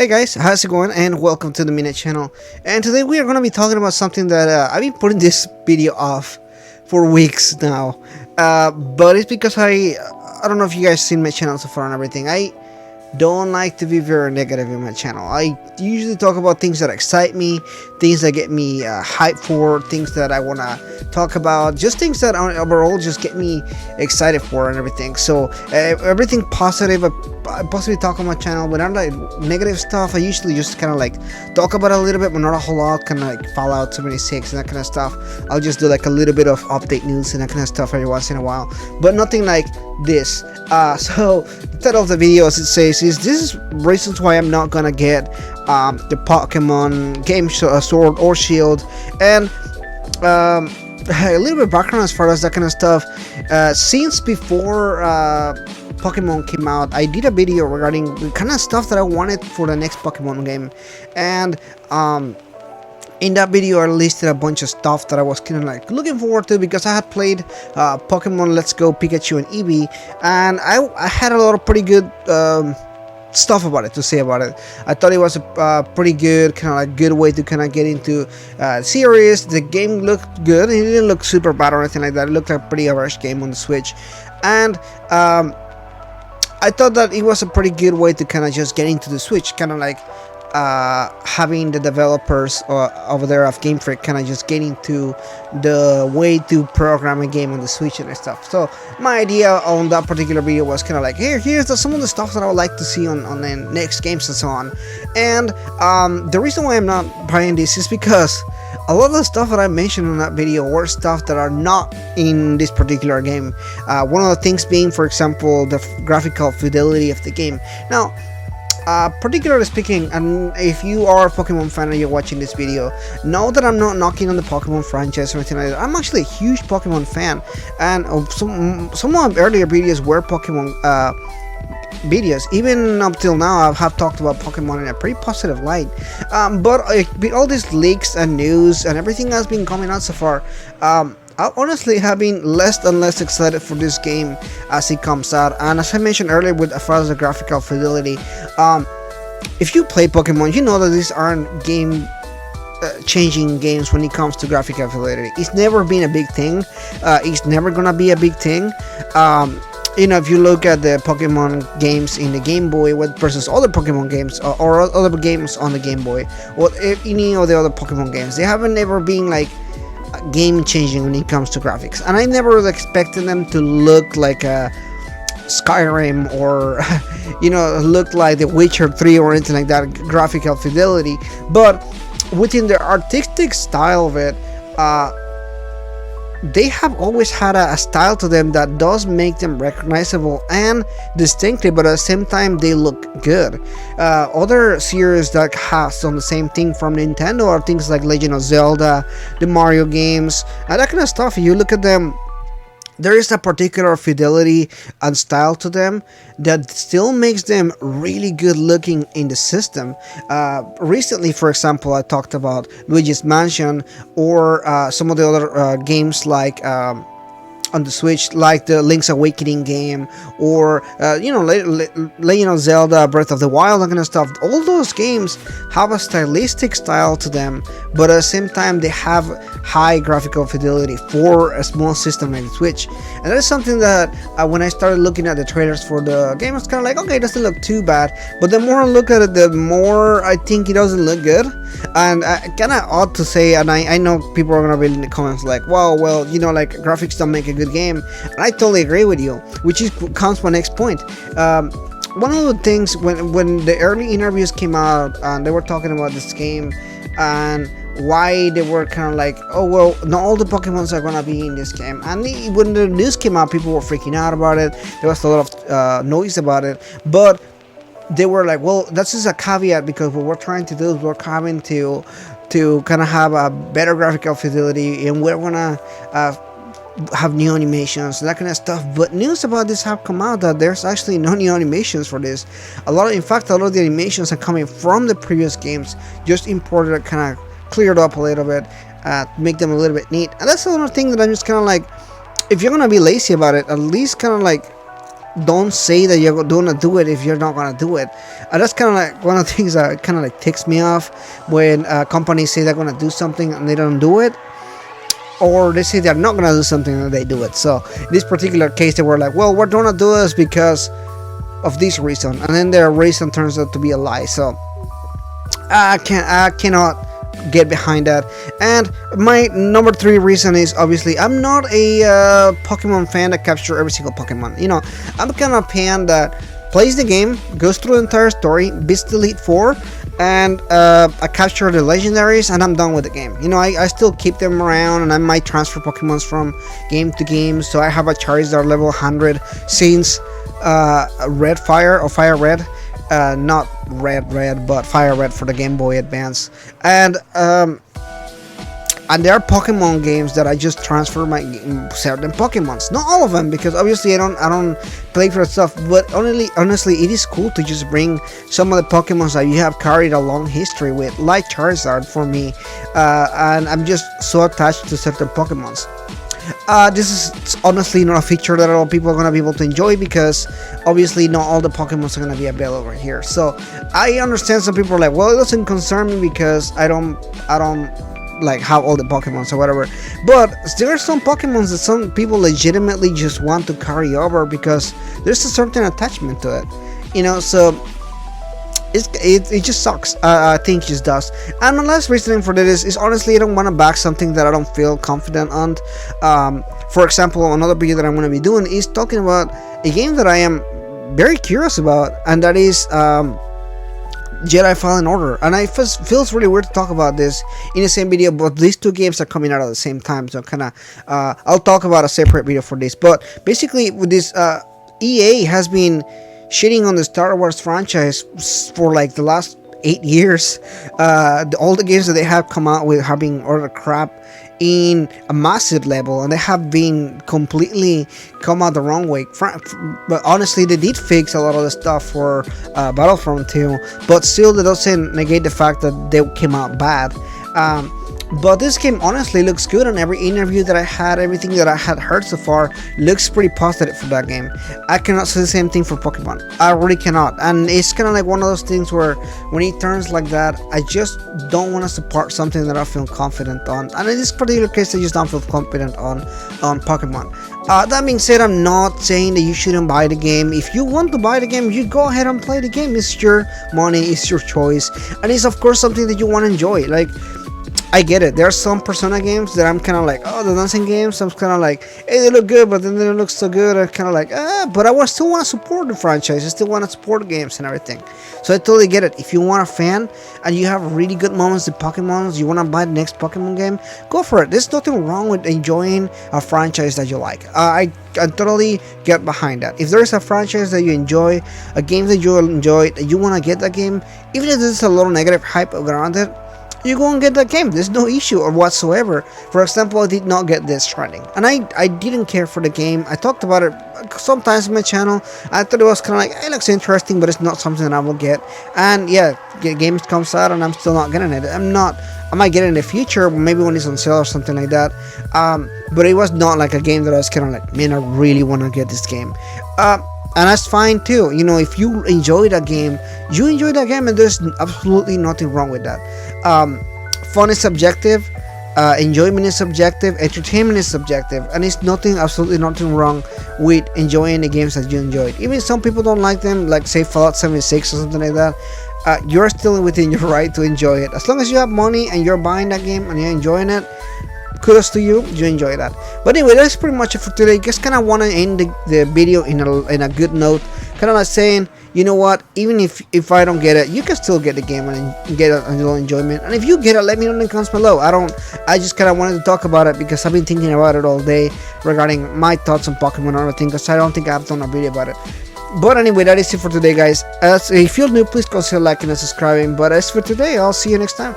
Hey guys, how's it going? And welcome to the Minute Channel. And today we are going to be talking about something that I've been putting this video off for weeks now. But it's because I don't know if you guys seen my channel so far and everything. I don't like to be very negative in my channel. I usually talk about things that excite me, things that get me hyped for, things that I want to talk about, just things that overall just get me excited for and everything. So everything positive I possibly talk on my channel. When I'm like negative stuff, I usually just kind of like talk about it a little bit, but not a whole lot, kind of like Fallout 76 and that kind of stuff. I'll just do like a little bit of update news and that kind of stuff every once in a while, but nothing like this. So the title of the video, as it says, is this is reasons why I'm not gonna get the Pokemon game Sword or Shield. And a little bit of background as far as that kind of stuff. Since before Pokemon came out, I did a video regarding the kind of stuff that I wanted for the next Pokemon game, and in that video I listed a bunch of stuff that I was kind of like looking forward to, because I had played Pokemon Let's Go Pikachu and Eevee, and I had a lot of pretty good stuff about it to say about it. I thought it was a pretty good kind of like good way to kind of get into series. The game looked good. It didn't look super bad or anything like that. It looked like a pretty average game on the Switch, and I thought that it was a pretty good way to kind of just get into the Switch, kind of like having the developers over there of Game Freak kind of just getting to the way to program a game on the Switch and stuff. So my idea on that particular video was kind of like, here's some of the stuff that I would like to see on the next games and so on. And the reason why I'm not buying this is because a lot of the stuff that I mentioned in that video were stuff that are not in this particular game. One of the things being, for example, the graphical fidelity of the game. Now, particularly speaking, and if you are a Pokemon fan and you're watching this video, know that I'm not knocking on the Pokemon franchise or anything like that. I'm actually a huge Pokemon fan, and some of my earlier videos were Pokemon videos. Even up till now, I have talked about Pokemon in a pretty positive light, but with all these leaks and news and everything that's been coming out so far, I honestly have been less and less excited for this game as it comes out. And as I mentioned earlier, with as far as the graphical fidelity, if you play Pokemon, you know that these aren't game changing games when it comes to graphical fidelity. It's never been a big thing. It's never gonna be a big thing. You know, if you look at the Pokemon games in the Game Boy versus other Pokemon games or other games on the Game Boy, or any of the other Pokemon games, they haven't ever been like game changing when it comes to graphics. And I never expected them to look like a Skyrim or you know, look like The Witcher 3 or anything like that, graphical fidelity. But within the artistic style of it, they have always had a style to them that does make them recognizable and distinctive, but at the same time they look good. Other series that have done the same thing from Nintendo are things like Legend of Zelda, the Mario games, and that kind of stuff. You look at them, there is a particular fidelity and style to them that still makes them really good looking in the system. Recently, for example, I talked about Luigi's Mansion, or some of the other games like on the Switch, like the Link's Awakening game, or you know, Legend of Zelda, Breath of the Wild, that kind of stuff. All those games have a stylistic style to them, but at the same time they have high graphical fidelity for a small system like the Switch. And that is something that when I started looking at the trailers for the game, it's kind of like, okay, it doesn't look too bad, but the more I look at it, the more I think it doesn't look good. And kind of odd to say, and I know people are gonna be in the comments like, wow, well, you know, like graphics don't make a good game, and I totally agree with you, which comes to my next point. One of the things when the early interviews came out and they were talking about this game and why they were kind of like, oh well, not all the Pokemons are gonna be in this game, and when the news came out, people were freaking out about it. There was a lot of noise about it, but they were like, well, that's just a caveat, because what we're trying to do is we're coming to kind of have a better graphical fidelity, and we're gonna have new animations and that kind of stuff. But news about this have come out that there's actually no new animations for this. In fact, a lot of the animations are coming from the previous games, just imported, kind of cleared up a little bit, make them a little bit neat. And that's another thing that I'm just kind of like, if you're gonna be lazy about it, at least kind of like don't say that you're gonna do it if you're not gonna do it. And that's kind of like one of the things that kind of like ticks me off when companies say they're gonna do something and they don't do it, or they say they're not gonna do something and they do it. So in this particular case, they were like, well, we're gonna do this because of this reason, and then their reason turns out to be a lie. So I cannot get behind that. And my number 3 reason is, obviously, I'm not a Pokemon fan that captures every single Pokemon. You know, I'm the kind of fan that plays the game, goes through the entire story, beats the Elite Four, and I capture the legendaries, and I'm done with the game. You know, I still keep them around, and I might transfer Pokemons from game to game. So I have a Charizard level 100 since Red Fire, or Fire Red. Not red, but Fire Red for the Game Boy Advance. And there are Pokemon games that I just transfer my certain Pokemons. Not all of them, because obviously I don't play for stuff. But honestly, it is cool to just bring some of the Pokemons that you have carried a long history with, like Charizard for me. And I'm just so attached to certain Pokemons. This is honestly not a feature that a lot of people are going to be able to enjoy, because obviously not all the Pokemon are going to be available over here. So I understand some people are like, well, it doesn't concern me because I don't like have all the Pokemon or whatever. But there are some Pokemon that some people legitimately just want to carry over because there's a certain attachment to it, you know. So it just sucks. I think it just does. And my last reasoning for this is honestly, I don't want to back something that I don't feel confident on. For example, another video that I'm going to be doing is talking about a game that I am very curious about, and that is Jedi Fallen Order. And it feels really weird to talk about this in the same video, but these two games are coming out at the same time, so I'll talk about a separate video for this. But basically, with this, EA has been shitting on the Star Wars franchise for like the last 8 years. All the games that they have come out with have been utter crap in a massive level, and they have been completely come out the wrong way. But honestly, they did fix a lot of the stuff for Battlefront 2, but still that doesn't negate the fact that they came out bad. But this game honestly looks good, and every interview that I had, everything that I had heard so far looks pretty positive for that game. I cannot say the same thing for Pokemon. I really cannot. And it's kind of like one of those things where when it turns like that, I just don't want to support something that I feel confident on. And in this particular case, I just don't feel confident on Pokemon. That being said, I'm not saying that you shouldn't buy the game. If you want to buy the game, you go ahead and play the game. It's your money, it's your choice, and it's of course something that you want to enjoy. Like, I get it. There are some Persona games that I'm kind of like, oh, the dancing games, I'm kind of like, hey, they look good, but then they don't look so good. I'm kind of like, but I still want to support the franchise. I still want to support games and everything. So I totally get it. If you want a fan and you have really good moments with Pokemon, you want to buy the next Pokemon game, go for it. There's nothing wrong with enjoying a franchise that you like. I totally get behind that. If there's a franchise that you enjoy, a game that you enjoy, that you want to get that game, even if there's a little negative hype around it, you go and get that game. There's no issue or whatsoever. For example, I did not get Death Stranding, and I didn't care for the game. I talked about it sometimes on my channel. I thought it was kind of like, it looks interesting, but it's not something that I will get. And yeah, the game comes out and I'm still not getting it. I might get it in the future, maybe when it's on sale or something like that. But it was not like a game that I was kind of like, man, I really want to get this game. And that's fine too. You know, if you enjoy that game, you enjoy that game, and there's absolutely nothing wrong with that. Fun is subjective, enjoyment is subjective, entertainment is subjective, and it's absolutely nothing wrong with enjoying the games that you enjoyed. Even if some people don't like them, like say Fallout 76 or something like that, you're still within your right to enjoy it. As long as you have money and you're buying that game and you're enjoying it, kudos to you, you enjoy that. But anyway, that's pretty much it for today. Just kind of want to end the video in a good note, kind of like saying, you know what, even if I don't get it, you can still get the game and get a little enjoyment. And if you get it, let me know in the comments below. I just kind of wanted to talk about it because I've been thinking about it all day regarding my thoughts on Pokemon and everything, because I don't think I've done a video about it. But anyway, that is it for today, guys. If you're new, please consider liking and subscribing. But as for today, I'll see you next time.